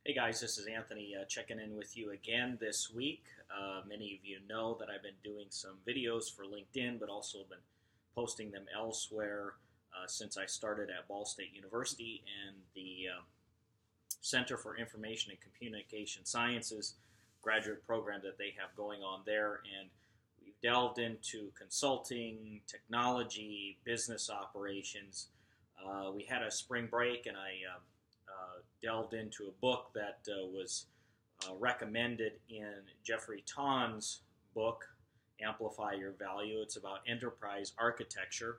Hey guys, this is Anthony checking in with you again this week. Many of you know that I've been doing some videos for LinkedIn, but also been posting them elsewhere since I started at Ball State University and the Center for Information and Communication Sciences graduate program that they have going on there. And we've delved into consulting, technology, business operations. We had a spring break, and I delved into a book that was recommended in Jeffrey Tawn's book, Amplify Your Value. It's about enterprise architecture.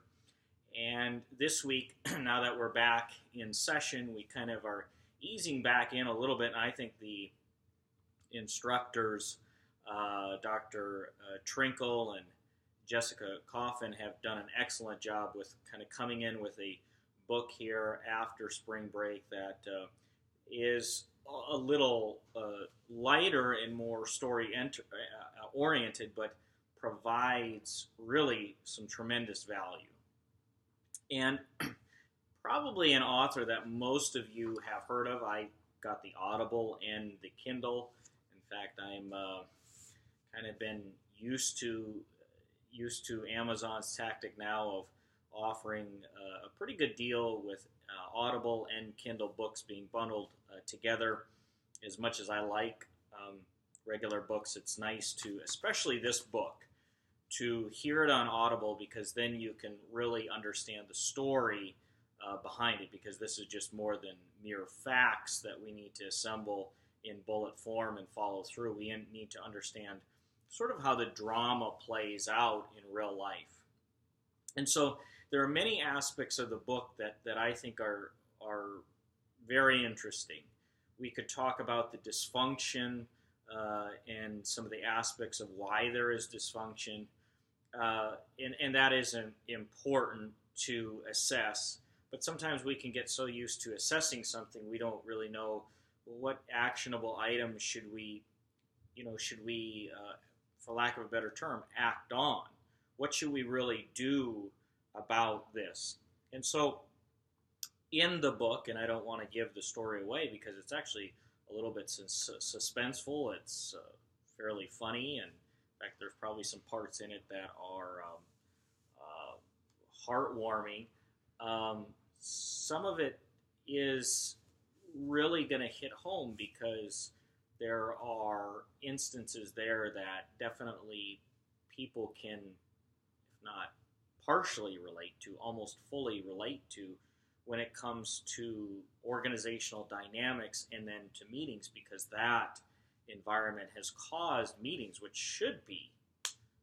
And this week, now that we're back in session, we kind of are easing back in a little bit. And I think the instructors, Dr. Trinkle and Jessica Coffin, have done an excellent job with kind of coming in with a book here after spring break that is a little lighter and more story oriented, but provides really some tremendous value. And probably an author that most of you have heard of. I got the Audible and the Kindle. In fact, I'm kind of been used to Amazon's tactic now of offering a pretty good deal with Audible and Kindle books being bundled together. As much as I like regular books, it's nice to, especially this book, to hear it on Audible, because then you can really understand the story behind it, because this is just more than mere facts that we need to assemble in bullet form and follow through. We need to understand sort of how the drama plays out in real life. And so there are many aspects of the book that I think are very interesting. We could talk about the dysfunction and some of the aspects of why there is dysfunction, and that is important to assess. But sometimes we can get so used to assessing something, we don't really know, well, what actionable items should we, for lack of a better term, act on? What should we really do about this? And so in the book, and I don't want to give the story away because it's actually a little bit suspenseful, it's fairly funny, and in fact there's probably some parts in it that are heartwarming. Some of it is really going to hit home because there are instances there that definitely people can, if not partially relate to, almost fully relate to, when it comes to organizational dynamics and then to meetings, because that environment has caused meetings, which should be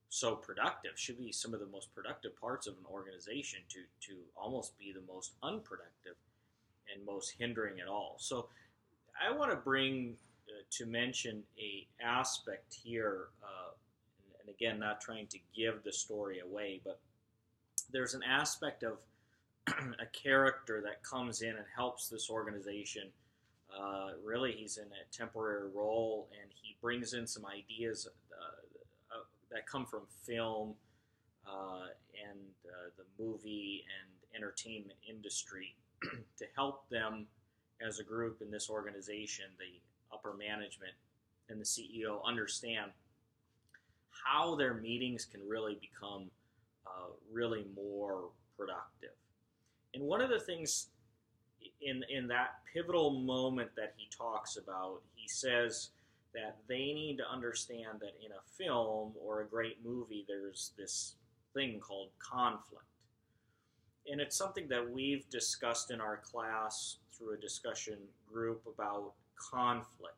so productive, should be some of the most productive parts of an organization, to almost be the most unproductive and most hindering at all. So I want to bring to mention a aspect here, and again, not trying to give the story away, but there's an aspect of a character that comes in and helps this organization. Really, he's in a temporary role, and he brings in some ideas that come from film and the movie and entertainment industry to help them as a group in this organization, the upper management and the CEO, understand how their meetings can really become really more productive. And one of the things in that pivotal moment that he talks about, he says that they need to understand that in a film or a great movie, there's this thing called conflict. And it's something that we've discussed in our class through a discussion group about conflict.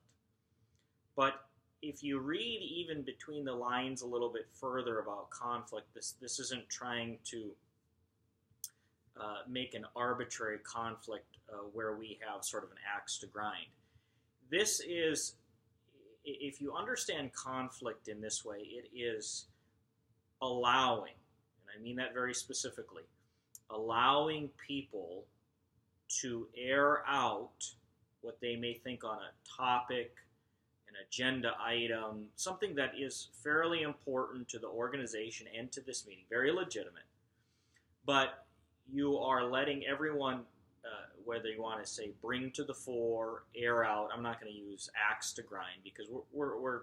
But if you read even between the lines a little bit further about conflict, this isn't trying to make an arbitrary conflict where we have sort of an axe to grind. This is, if you understand conflict in this way, it is allowing, and I mean that very specifically, allowing people to air out what they may think on a topic, an agenda item, something that is fairly important to the organization and to this meeting, very legitimate, but you are letting everyone whether you want to say bring to the fore, air out. I'm not going to use axe to grind because we're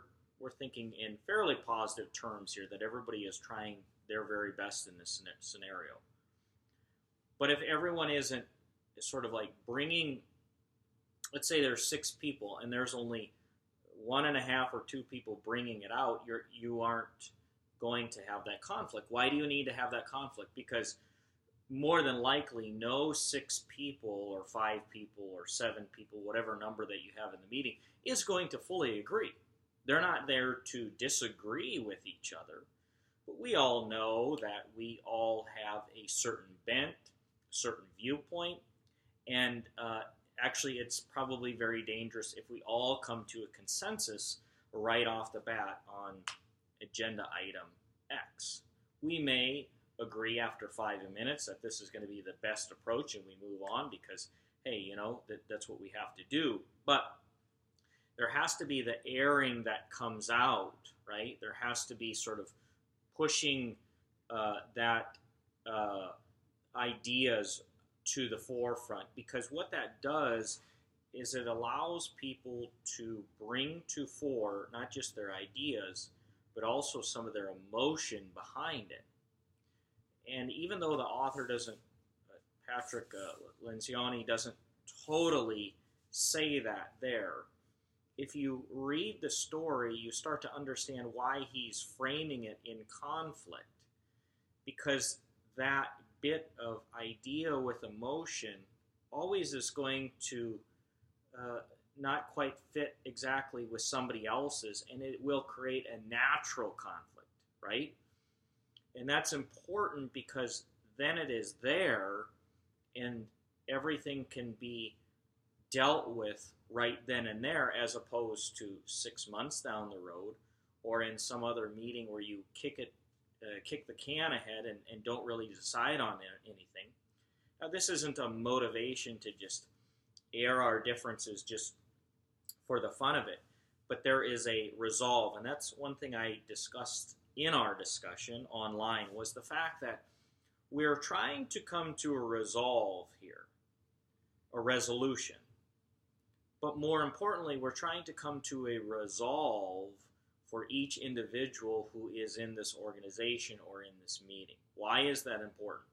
thinking in fairly positive terms here that everybody is trying their very best in this scenario. But if everyone isn't sort of like bringing, let's say there's 6 people and there's only 1.5 or 2 people bringing it out, you aren't going to have that conflict. Why do you need to have that conflict? Because more than likely, no 6 people or 5 people or 7 people, whatever number that you have in the meeting, is going to fully agree. They're not there to disagree with each other. But we all know that we all have a certain bent, a certain viewpoint, and actually it's probably very dangerous if we all come to a consensus right off the bat on agenda item X. We may agree after 5 minutes that this is going to be the best approach and we move on because, hey, you know, that's what we have to do. But there has to be the airing that comes out, right? There has to be sort of pushing that ideas to the forefront, because what that does is it allows people to bring to fore not just their ideas, but also some of their emotion behind it. And even though the author doesn't, Patrick Lencioni doesn't totally say that there, if you read the story, you start to understand why he's framing it in conflict. Because that bit of idea with emotion always is going to not quite fit exactly with somebody else's, and it will create a natural conflict, right? And that's important because then it is there and everything can be dealt with right then and there, as opposed to 6 months down the road or in some other meeting where you kick the can ahead and don't really decide on anything. Now, this isn't a motivation to just air our differences just for the fun of it, but there is a resolve, and that's one thing I discussed in our discussion online, was the fact that we're trying to come to a resolve here, a resolution. But more importantly, we're trying to come to a resolve for each individual who is in this organization or in this meeting. Why is that important?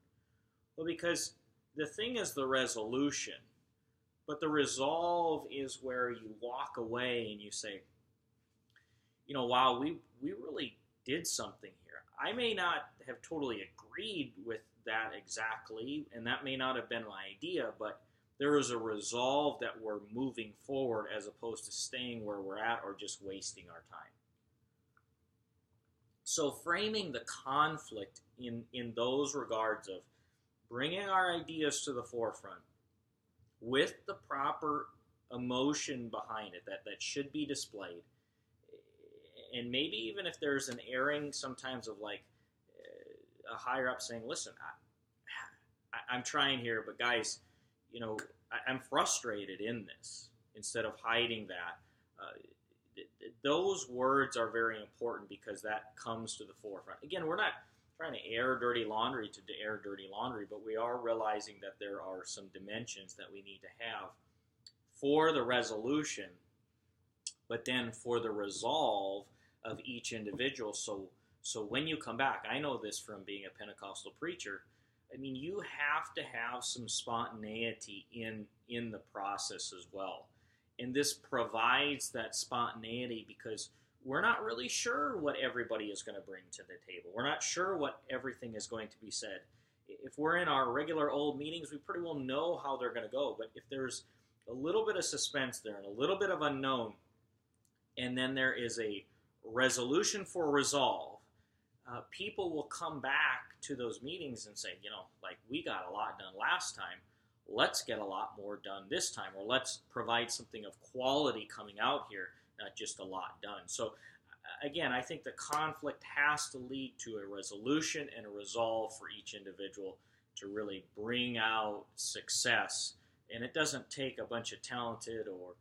Well, because the thing is the resolution, but the resolve is where you walk away and you say, you know, wow, we really did something here. I may not have totally agreed with that exactly, and that may not have been my idea, but there is a resolve that we're moving forward as opposed to staying where we're at or just wasting our time. So framing the conflict in those regards of bringing our ideas to the forefront with the proper emotion behind it that should be displayed, and maybe even if there's an airing sometimes of like a higher up saying, listen, I'm trying here, but guys, you know, I'm frustrated in this, instead of hiding that. Those words are very important because that comes to the forefront. Again, we're not trying to air dirty laundry to air dirty laundry, but we are realizing that there are some dimensions that we need to have for the resolution, but then for the resolve of each individual. So when you come back, I know this from being a Pentecostal preacher, I mean, you have to have some spontaneity in the process as well. And this provides that spontaneity because we're not really sure what everybody is going to bring to the table. We're not sure what everything is going to be said. If we're in our regular old meetings, we pretty well know how they're going to go. But if there's a little bit of suspense there and a little bit of unknown, and then there is a resolution for resolve, people will come back to those meetings and say, you know, like, we got a lot done last time. Let's get a lot more done this time, or let's provide something of quality coming out here, not just a lot done. So again, I think the conflict has to lead to a resolution and a resolve for each individual to really bring out success. And it doesn't take a bunch of talented or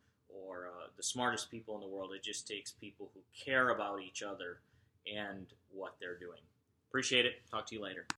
the smartest people in the world. It just takes people who care about each other and what they're doing. Appreciate it. Talk to you later.